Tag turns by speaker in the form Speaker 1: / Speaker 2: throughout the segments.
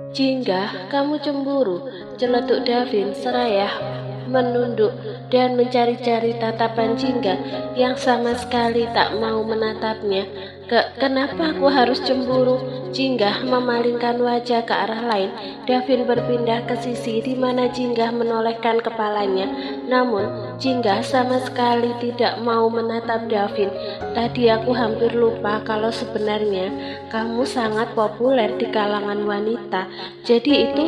Speaker 1: Jingga, kamu cemburu, celetuk Davin seraya menunduk dan mencari-cari tatapan Jingga yang sama sekali tak mau menatapnya. Kenapa aku harus cemburu? Jingga memalingkan wajah ke arah lain. Davin berpindah ke sisi di mana Jingga menolehkan kepalanya. Namun, Jingga sama sekali tidak mau menatap Davin. Tadi aku hampir lupa kalau sebenarnya kamu sangat populer di kalangan wanita. Jadi itu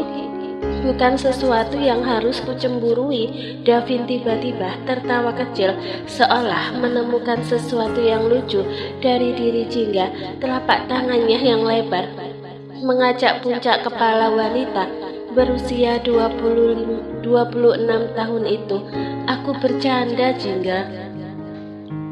Speaker 1: bukan sesuatu yang harus kucemburui. Davin tiba-tiba tertawa kecil seolah menemukan sesuatu yang lucu dari diri Jingga. Telapak tangannya yang lebar mengacak puncak kepala wanita berusia 26 tahun itu. Aku bercanda, Jingga.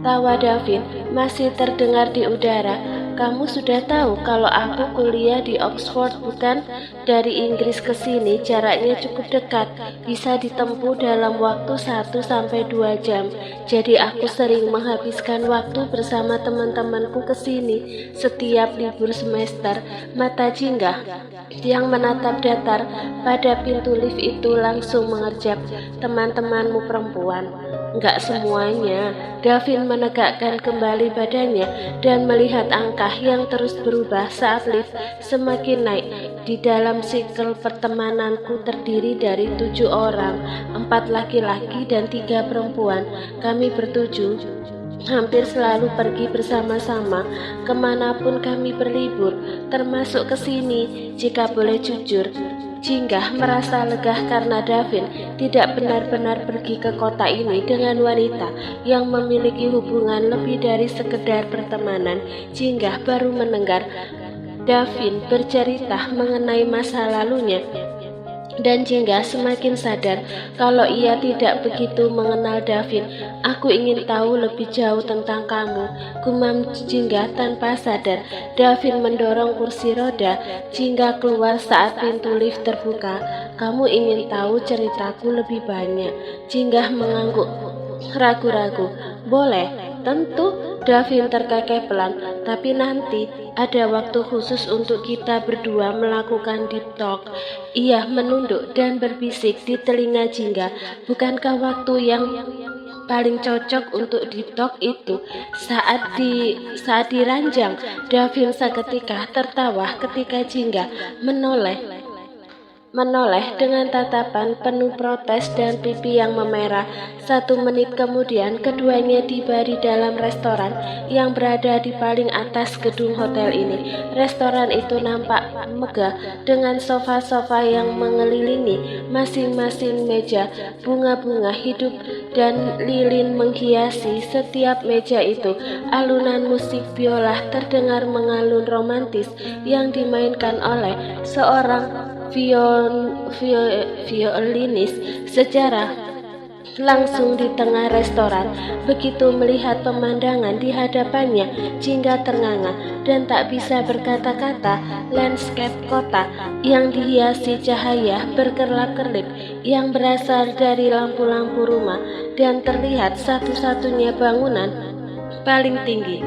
Speaker 1: Tawa Davin masih terdengar di udara. Kamu sudah tahu kalau aku kuliah di Oxford, bukan? Dari Inggris ke sini jaraknya cukup dekat, bisa ditempuh dalam waktu 1 sampai 2 jam. Jadi aku sering menghabiskan waktu bersama teman-temanku ke sini setiap libur semester. Mata Jingga yang menatap datar pada pintu lift itu langsung mengerjap. Teman-temanmu perempuan? Enggak semuanya. Davin menegakkan kembali badannya dan melihat angka yang terus berubah saat lift semakin naik. Di dalam sikl pertemananku terdiri dari 7 orang, 4 laki-laki dan 3 perempuan. Kami bertujuh hampir selalu pergi bersama-sama kemanapun kami berlibur, termasuk ke sini. Jika boleh jujur, Jingga merasa lega karena Davin tidak benar-benar pergi ke kota ini dengan wanita yang memiliki hubungan lebih dari sekedar pertemanan. Jingga baru mendengar Davin bercerita mengenai masa lalunya, dan Jingga semakin sadar kalau ia tidak begitu mengenal Davin. Aku ingin tahu lebih jauh tentang kamu, gumam Jingga tanpa sadar. Davin mendorong kursi roda Jingga keluar saat pintu lift terbuka. Kamu ingin tahu ceritaku lebih banyak? Jingga mengangguk ragu-ragu. Boleh, tentu. Davin terkekeh pelan. Tapi nanti ada waktu khusus untuk kita berdua melakukan deep talk. Ia menunduk dan berbisik di telinga Jingga. Bukankah waktu yang paling cocok untuk deep talk itu saat di ranjang? Davin seketika tertawa ketika Jingga menoleh dengan tatapan penuh protes dan pipi yang memerah. 1 menit kemudian keduanya tiba di dalam restoran yang berada di paling atas gedung hotel ini. Restoran itu nampak megah dengan sofa-sofa yang mengelilingi masing-masing meja. Bunga-bunga hidup dan lilin menghiasi setiap meja itu. Alunan musik biola terdengar mengalun romantis yang dimainkan oleh seorang violinis sejarah langsung di tengah restoran. Begitu melihat pemandangan di hadapannya, Jingga ternganga dan tak bisa berkata-kata. Landscape kota yang dihiasi cahaya berkerlap-kerlip yang berasal dari lampu-lampu rumah, dan terlihat satu-satunya bangunan paling tinggi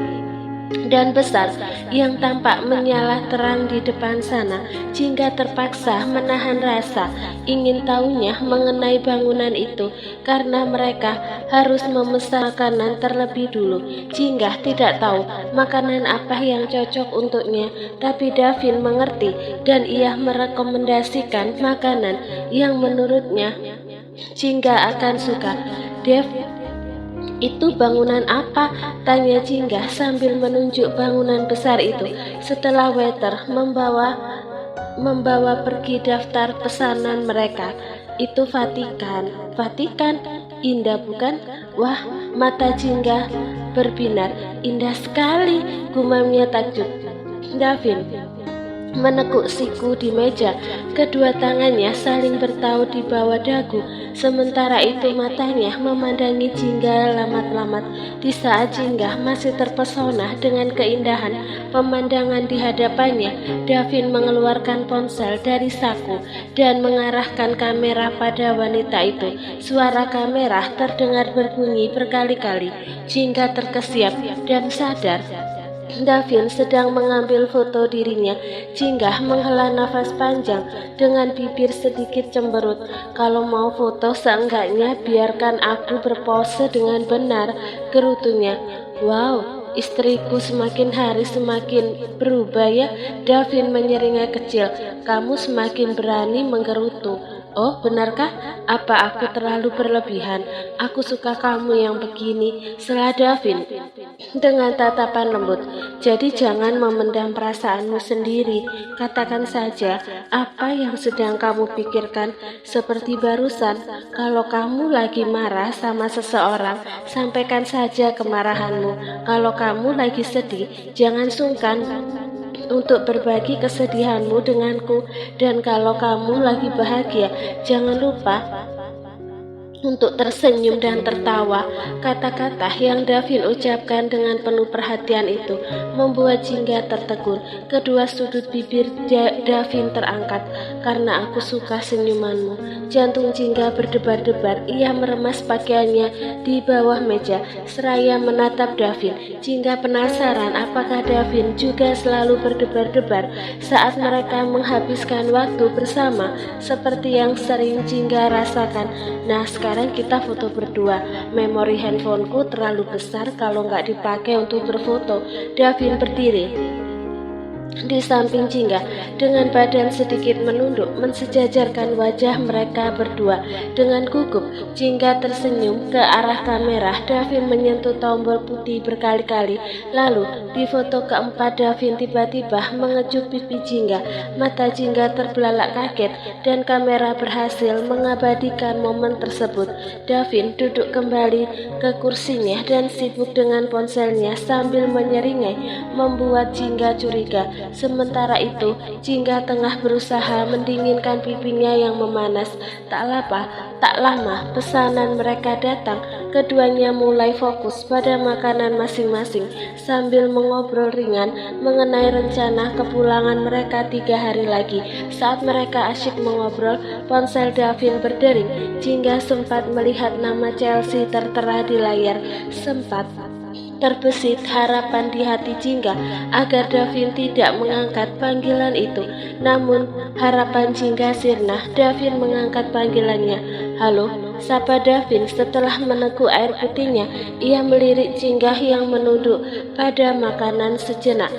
Speaker 1: dan besar yang tampak menyala terang di depan sana. Jingga terpaksa menahan rasa ingin tahunya mengenai bangunan itu karena mereka harus memesan makanan terlebih dulu. Jingga tidak tahu makanan apa yang cocok untuknya, tapi Davin mengerti dan ia merekomendasikan makanan yang menurutnya Jingga akan suka. Dev, itu bangunan apa? Tanya Jingga sambil menunjuk bangunan besar itu. Setelah waiter membawa pergi daftar pesanan mereka. Itu Vatikan. Vatikan? Indah bukan? Wah, mata Jingga berbinar. Indah sekali, gumamnya takjub. Davin menekuk siku di meja. Kedua tangannya saling bertaut di bawah dagu. Sementara itu matanya memandangi Jingga lamat-lamat. Di saat Jingga masih terpesona dengan keindahan pemandangan di hadapannya, Davin mengeluarkan ponsel dari saku dan mengarahkan kamera pada wanita itu. Suara kamera terdengar berbunyi berkali-kali. Jingga terkesiap dan sadar Davin sedang mengambil foto dirinya. Jingga menghela nafas panjang dengan bibir sedikit cemberut. Kalau mau foto seenggaknya biarkan aku berpose dengan benar, gerutunya. Wow, istriku semakin hari semakin berubah ya. Davin menyeringai kecil. Kamu semakin berani menggerutu. Oh, benarkah? Apa aku terlalu berlebihan? Aku suka kamu yang begini, sela Davin dengan tatapan lembut. Jadi jangan memendam perasaanmu sendiri. Katakan saja apa yang sedang kamu pikirkan. Seperti barusan, kalau kamu lagi marah sama seseorang, sampaikan saja kemarahanmu. Kalau kamu lagi sedih, jangan sungkan untuk berbagi kesedihanmu denganku. Dan kalau kamu lagi bahagia, jangan lupa untuk tersenyum dan tertawa. Kata-kata yang Davin ucapkan dengan penuh perhatian itu membuat Jingga tertegun. Kedua sudut bibir Davin terangkat. Karena aku suka senyumanmu. Jantung Jingga berdebar-debar. Ia meremas pakaiannya di bawah meja seraya menatap Davin. Jingga penasaran apakah Davin juga selalu berdebar-debar saat mereka menghabiskan waktu bersama seperti yang sering Jingga rasakan. Nah, sekarang kita foto berdua. Memori handphoneku terlalu besar kalau nggak dipakai untuk berfoto. Davin berdiri di samping Jingga dengan badan sedikit menunduk mensejajarkan wajah mereka berdua. Dengan gugup Jingga tersenyum ke arah kamera. Davin menyentuh tombol putih berkali-kali. Lalu di foto keempat Davin tiba-tiba mengecup pipi Jingga. Mata Jingga terbelalak kaget dan kamera berhasil mengabadikan momen tersebut. Davin duduk kembali ke kursinya dan sibuk dengan ponselnya sambil menyeringai membuat Jingga curiga. Sementara itu, Jingga tengah berusaha mendinginkan pipinya yang memanas. Tak lama pesanan mereka datang. Keduanya mulai fokus pada makanan masing-masing sambil mengobrol ringan mengenai rencana kepulangan mereka 3 hari lagi. Saat mereka asyik mengobrol, ponsel Davin berdering. Jingga sempat melihat nama Chelsea tertera di layar. Sempat terbesit harapan di hati Jingga agar Davin tidak mengangkat panggilan itu. Namun harapan Jingga sirna. Davin mengangkat panggilannya. Halo, sapa Davin setelah meneguk air putihnya. Ia melirik Jingga yang menunduk pada makanan sejenak.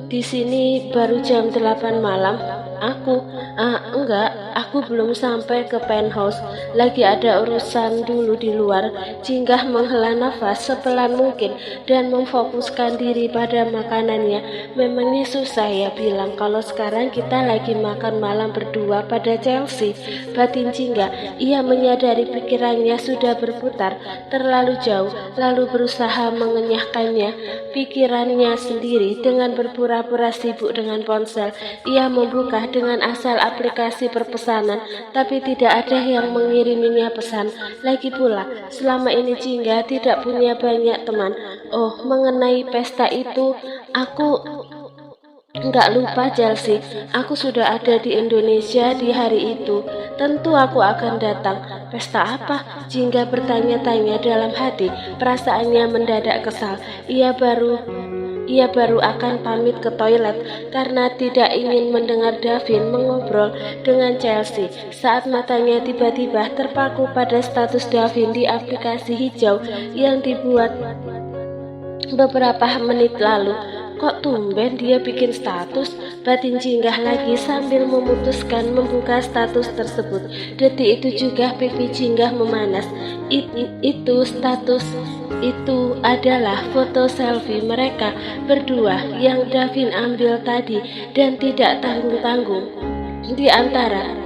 Speaker 1: Di sini baru jam 8 malam. Enggak, aku belum sampai ke penthouse. Lagi ada urusan dulu di luar. Jingga menghela nafas sepelan mungkin dan memfokuskan diri pada makanannya. Memangnya susah ya bilang kalau sekarang kita lagi makan malam berdua pada Chelsea, batin Jingga. Ia menyadari pikirannya sudah berputar terlalu jauh, lalu berusaha mengenyahkannya pikirannya sendiri dengan berpura-pura sibuk dengan ponsel. Ia membuka dengan asal aplikasi perpesanan, tapi tidak ada yang mengiriminya pesan. Lagi pula, selama ini Jingga tidak punya banyak teman. Oh, mengenai pesta itu, aku nggak lupa Chelsea, aku sudah ada di Indonesia di hari itu. Tentu aku akan datang. Pesta apa? Jingga bertanya-tanya dalam hati. Perasaannya mendadak kesal. Ia baru akan pamit ke toilet karena tidak ingin mendengar Davin mengobrol dengan Chelsea saat matanya tiba-tiba terpaku pada status Davin di aplikasi hijau yang dibuat beberapa menit lalu. Kok tumben dia bikin status? Batin Jingga lagi sambil memutuskan membuka status tersebut. Detik itu juga pipi Jingga memanas. Itu adalah foto selfie mereka berdua yang Davin ambil tadi dan tidak tanggung-tanggung. Di antara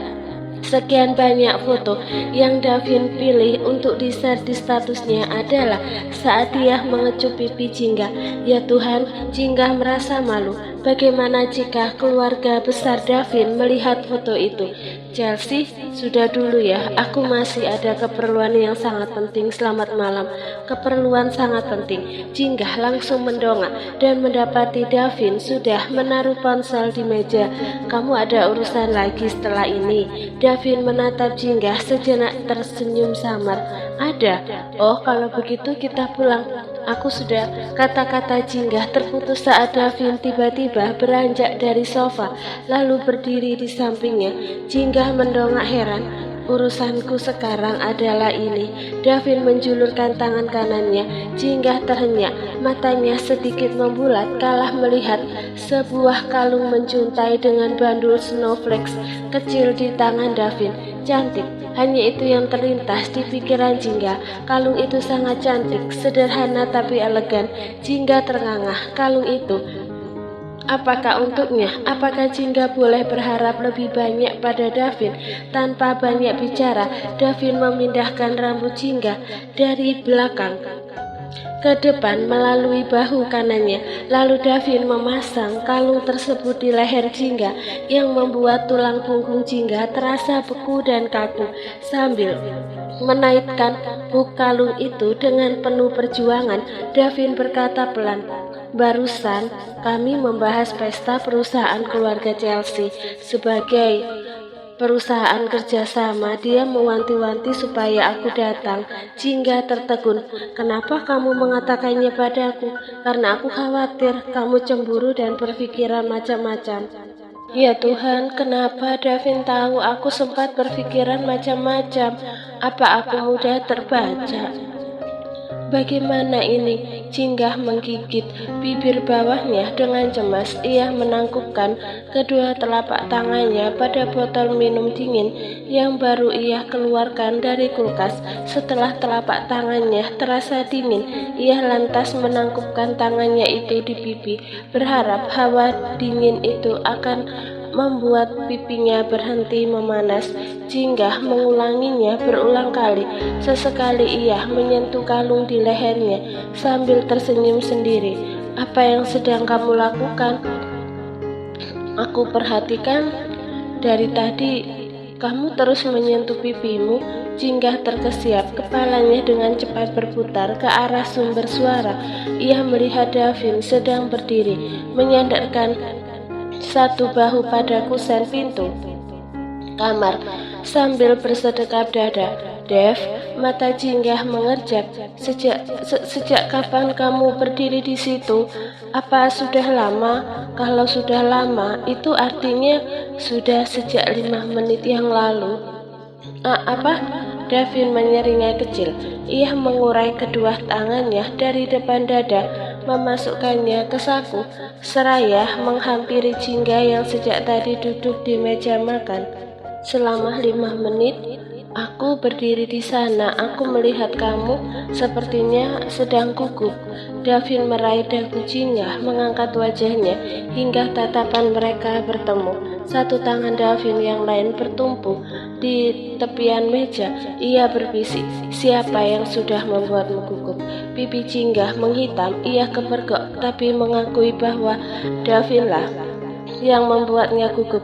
Speaker 1: sekian banyak foto yang Davin pilih untuk di-share di statusnya adalah saat dia mengecup pipi Jingga. Ya Tuhan, Jingga merasa malu. Bagaimana jika keluarga besar Davin melihat foto itu? Chelsea, sudah dulu ya, aku masih ada keperluan yang sangat penting. Selamat malam. Keperluan sangat penting. Jingga langsung mendongak dan mendapati Davin sudah menaruh ponsel di meja. Kamu ada urusan lagi setelah ini? Davin menatap Jingga sejenak tersenyum samar. Ada. Oh, kalau begitu kita pulang. Aku sudah. Kata-kata Jingga terputus saat Davin tiba-tiba beranjak dari sofa lalu berdiri di sampingnya. Jingga mendongak heran. Urusanku sekarang adalah ini. Davin menjulurkan tangan kanannya. Jingga terhenyak, matanya sedikit membulat kalah melihat sebuah kalung menjuntai dengan bandul snowflakes kecil di tangan Davin. Cantik, hanya itu yang terlintas di pikiran Jingga. Kalung itu sangat cantik, sederhana tapi elegan. Jingga terngangah. Kalung itu, apakah untuknya? Apakah Jingga boleh berharap lebih banyak pada Davin? Tanpa banyak bicara, Davin memindahkan rambut Jingga dari belakang ke depan melalui bahu kanannya. Lalu Davin memasang kalung tersebut di leher Jingga yang membuat tulang punggung Jingga terasa beku dan kaku. Sambil menaikkan hook kalung itu dengan penuh perjuangan, Davin berkata pelan, "Barusan kami membahas pesta perusahaan keluarga Chelsea. Sebagai perusahaan kerjasama, dia mewanti-wanti supaya aku datang." Jingga tertegun. "Kenapa kamu mengatakannya padaku?" "Karena aku khawatir kamu cemburu dan berpikiran macam-macam." Ya Tuhan, kenapa Davin tahu aku sempat berpikiran macam-macam? Apa aku mudah terbaca? Bagaimana ini? Jingga menggigit bibir bawahnya dengan cemas. Ia menangkupkan kedua telapak tangannya pada botol minum dingin yang baru ia keluarkan dari kulkas. Setelah telapak tangannya terasa dingin, ia lantas menangkupkan tangannya itu di pipi, berharap hawa dingin itu akan membuat pipinya berhenti memanas. Jingga mengulanginya berulang kali. Sesekali ia menyentuh kalung di lehernya sambil tersenyum sendiri. "Apa yang sedang kamu lakukan?" "Aku perhatikan dari tadi kamu terus menyentuh pipimu." Jingga terkesiap, kepalanya dengan cepat berputar ke arah sumber suara. Ia melihat Davin sedang berdiri, menyandarkan satu bahu pada kusen pintu kamar sambil bersedekap dada. "Dev," mata Jingga mengerjak. Sejak kapan kamu berdiri di situ? Apa sudah lama?" "Kalau sudah lama, itu artinya sudah sejak 5 menit yang lalu." Apa?" Davin menyeringai kecil. Ia mengurai kedua tangannya dari depan dada, memasukkannya ke saku, seraya menghampiri Jingga yang sejak tadi duduk di meja makan. "Selama 5 menit, aku berdiri di sana. Aku melihat kamu sepertinya sedang gugup." Davin meraih dagu Jingga, mengangkat wajahnya hingga tatapan mereka bertemu. Satu tangan Davin yang lain bertumpu di tepian meja. Ia berbisik, "Siapa yang sudah membuatmu gugup?" Pipi Jingga menghitam. Ia kepergok tapi mengakui bahwa Davinlah yang membuatnya gugup,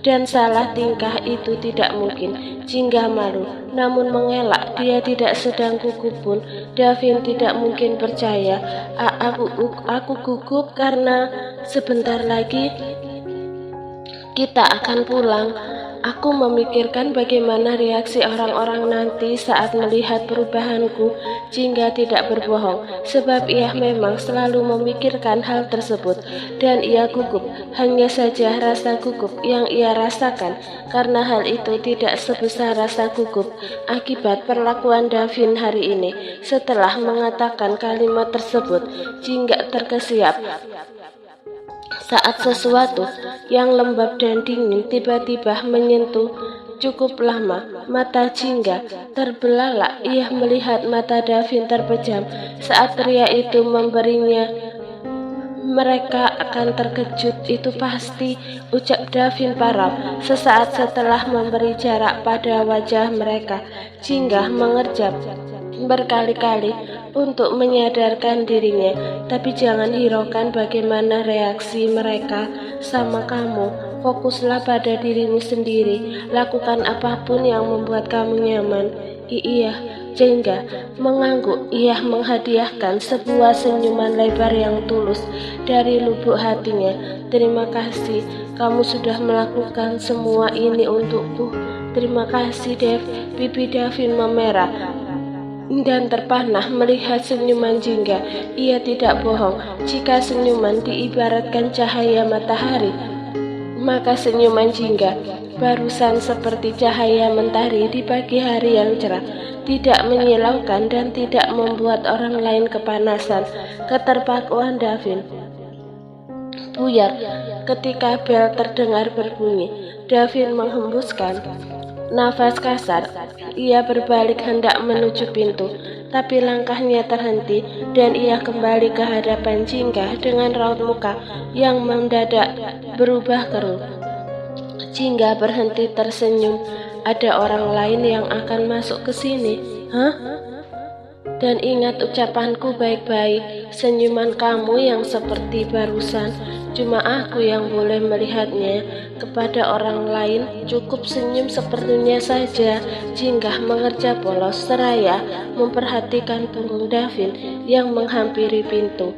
Speaker 1: dan salah tingkah itu tidak mungkin. Jingga malu, namun mengelak. Dia tidak sedang gugup pun. Davin tidak mungkin percaya. Aku gugup karena sebentar lagi kita akan pulang." "Aku memikirkan bagaimana reaksi orang-orang nanti saat melihat perubahanku." Jingga tidak berbohong, sebab ia memang selalu memikirkan hal tersebut, dan ia gugup. Hanya saja rasa gugup yang ia rasakan karena hal itu tidak sebesar rasa gugup akibat perlakuan Davin hari ini. Setelah mengatakan kalimat tersebut, Jingga terkesiap saat sesuatu yang lembab dan dingin tiba-tiba menyentuh cukup lama. Mata Jingga terbelalak. Ia melihat mata Davin terpejam saat pria itu memberinya. "Mereka akan terkejut, itu pasti," ucap Davin parau. Sesaat setelah memberi jarak pada wajah mereka, Jingga mengerjap. berkali-kali untuk menyadarkan dirinya, tapi jangan hiraukan bagaimana reaksi mereka sama kamu. Fokuslah pada dirimu sendiri, lakukan apapun yang membuat kamu nyaman. Iya, Jengga mengangguk. Ia menghadiahkan sebuah senyuman lebar yang tulus dari lubuk hatinya. Terima kasih, kamu sudah melakukan semua ini untukku. Terima kasih, Dev. Pipi Davin memerah dan terpanah melihat senyuman Jingga. Ia tidak bohong. Jika senyuman diibaratkan cahaya matahari, maka senyuman Jingga barusan seperti cahaya mentari di pagi hari yang cerah, tidak menyilaukan dan tidak membuat orang lain kepanasan. Keterpakuan Davin buyar ketika bel terdengar berbunyi. Davin menghembuskan nafas kasar. Ia berbalik hendak menuju pintu, tapi langkahnya terhenti dan ia kembali ke hadapan Jingga dengan raut muka yang mendadak berubah keruh. Jingga berhenti tersenyum. Ada orang lain yang akan masuk ke sini. Hah? Dan ingat ucapanku baik-baik. Senyuman kamu yang seperti barusan, cuma aku yang boleh melihatnya. Kepada orang lain cukup senyum sepertinya saja. Jingga mengerja polos seraya memperhatikan punggung Davin yang menghampiri pintu.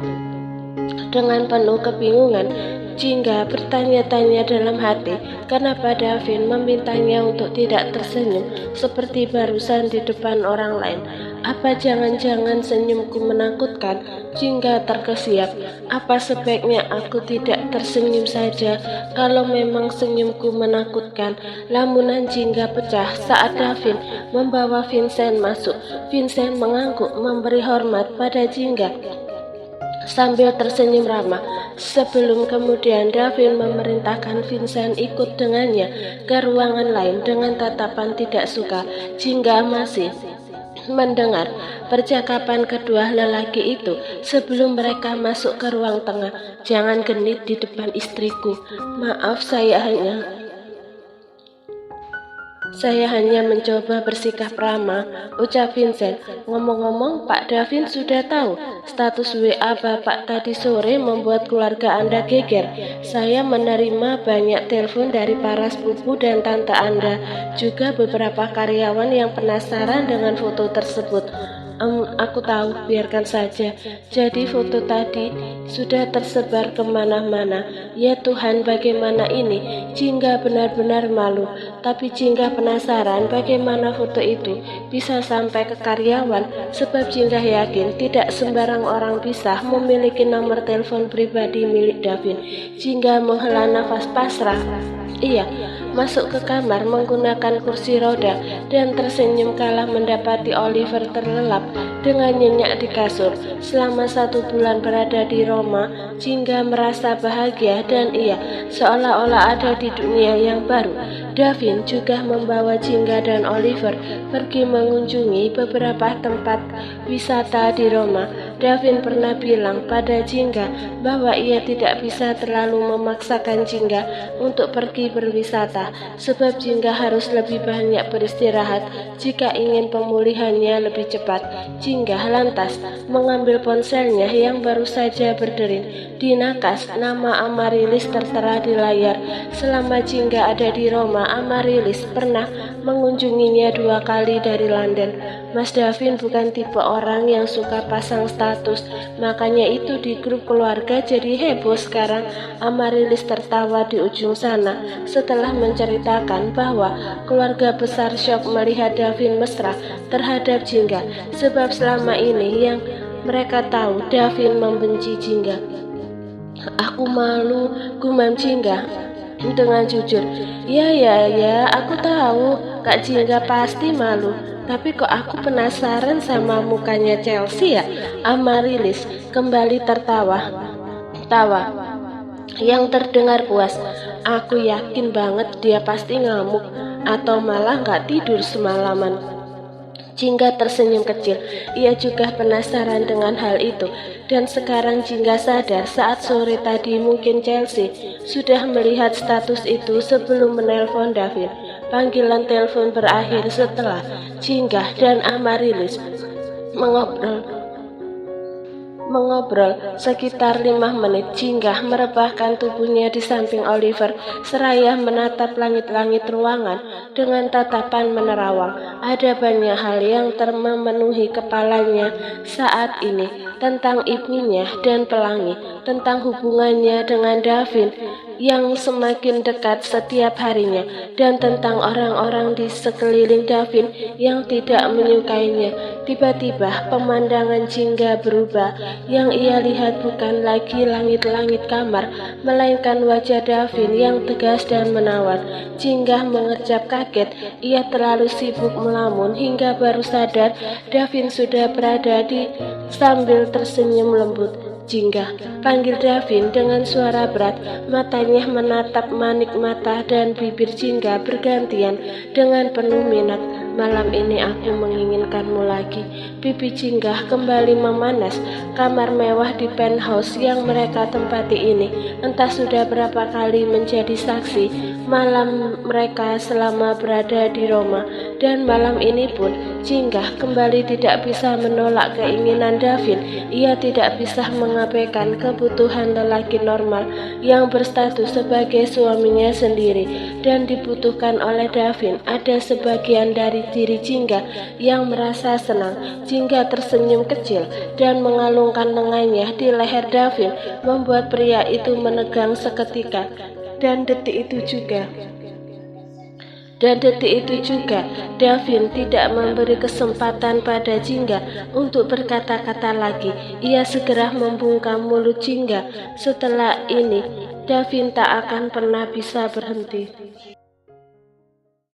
Speaker 1: Dengan penuh kebingungan, Jingga bertanya-tanya dalam hati, kenapa Davin memintanya untuk tidak tersenyum seperti barusan di depan orang lain. Apa jangan-jangan senyumku menakutkan? Jingga terkesiap. Apa sebaiknya aku tidak tersenyum saja kalau memang senyumku menakutkan? Lamunan Jingga pecah saat Davin membawa Vincent masuk. Vincent mengangguk memberi hormat pada Jingga sambil tersenyum ramah. Sebelum kemudian Davin memerintahkan Vincent ikut dengannya ke ruangan lain dengan tatapan tidak suka. Jingga masih mendengar percakapan kedua lelaki itu sebelum mereka masuk ke ruang tengah. Jangan genit di depan istriku. Maaf, saya hanya mencoba bersikap ramah, ucap Vincent. Ngomong-ngomong, Pak Davin sudah tahu status WA Bapak tadi sore membuat keluarga Anda geger. Saya menerima banyak telepon dari para sepupu dan tante Anda, juga beberapa karyawan yang penasaran dengan foto tersebut. Aku tahu, biarkan saja. Jadi foto tadi sudah tersebar kemana-mana. Ya Tuhan, bagaimana ini? Jingga benar-benar malu. Tapi Jingga penasaran bagaimana foto itu bisa sampai ke karyawan. Sebab Jingga yakin tidak sembarang orang bisa memiliki nomor telepon pribadi milik Davin. Jingga menghela nafas pasrah. Ia masuk ke kamar menggunakan kursi roda dan tersenyum kala mendapati Oliver terlelap dengan nyenyak di kasur. Selama 1 bulan berada di Roma, Jingga merasa bahagia dan ia seolah-olah ada di dunia yang baru. Davin juga membawa Jingga dan Oliver pergi mengunjungi beberapa tempat wisata di Roma. Davin pernah bilang pada Jingga bahwa ia tidak bisa terlalu memaksakan Jingga untuk pergi berwisata, sebab Jingga harus lebih banyak beristirahat jika ingin pemulihannya lebih cepat. Jingga lantas mengambil ponselnya yang baru saja berdering. Di nakas, nama Amarilis tertera di layar. Selama Jingga ada di Roma, Amarilis pernah mengunjunginya 2 kali dari London. Mas Davin bukan tipe orang yang suka pasang status, makanya itu di grup keluarga jadi heboh sekarang. Amarilis tertawa di ujung sana setelah menceritakan bahwa keluarga besar syok melihat Davin mesra terhadap Jingga, sebab selama ini yang mereka tahu Davin membenci Jingga. Aku malu, gumam Jingga dengan jujur. Ya, aku tahu Kak Jingga pasti malu. Tapi kok aku penasaran sama mukanya Chelsea ya? Amarilis kembali tertawa. Tawa yang terdengar puas. Aku yakin banget dia pasti ngamuk atau malah gak tidur semalaman. Jingga tersenyum kecil. Ia juga penasaran dengan hal itu. Dan sekarang Jingga sadar saat sore tadi mungkin Chelsea sudah melihat status itu sebelum menelpon Davin. Panggilan telepon berakhir setelah Jingga dan Amarilis mengobrol sekitar 5 menit. Jingga merebahkan tubuhnya di samping Oliver seraya menatap langit-langit ruangan dengan tatapan menerawang. Ada banyak hal yang memenuhi kepalanya saat ini, tentang ibunya dan pelangi, tentang hubungannya dengan Davin yang semakin dekat setiap harinya, dan tentang orang-orang di sekeliling Davin yang tidak menyukainya. Tiba-tiba pemandangan Jingga berubah. Yang ia lihat bukan lagi langit-langit kamar, melainkan wajah Davin yang tegas dan menawan. Jingga mengerjap kaget. Ia terlalu sibuk melamun hingga baru sadar Davin sudah berada di sambil tersenyum lembut. Jingga, panggil Davin dengan suara berat. Matanya menatap manik mata dan bibir Jingga bergantian dengan penuh minat. Malam ini aku menginginkanmu lagi. Pipi Jingga kembali memanas. Kamar mewah di penthouse yang mereka tempati ini entah sudah berapa kali menjadi saksi malam mereka selama berada di Roma. Dan malam ini pun Jingga kembali tidak bisa menolak keinginan Davin. Ia tidak bisa mengabaikan kebutuhan lelaki normal yang berstatus sebagai suaminya sendiri dan dibutuhkan oleh Davin. Ada sebagian dari diri Jingga yang merasa senang. Jingga tersenyum kecil dan mengalungkan lengannya di leher Davin, membuat pria itu menegang seketika. Dan detik itu juga Davin tidak memberi kesempatan pada Jingga untuk berkata-kata lagi. Ia segera membungkam mulut Jingga. Setelah ini Davin tak akan pernah bisa berhenti.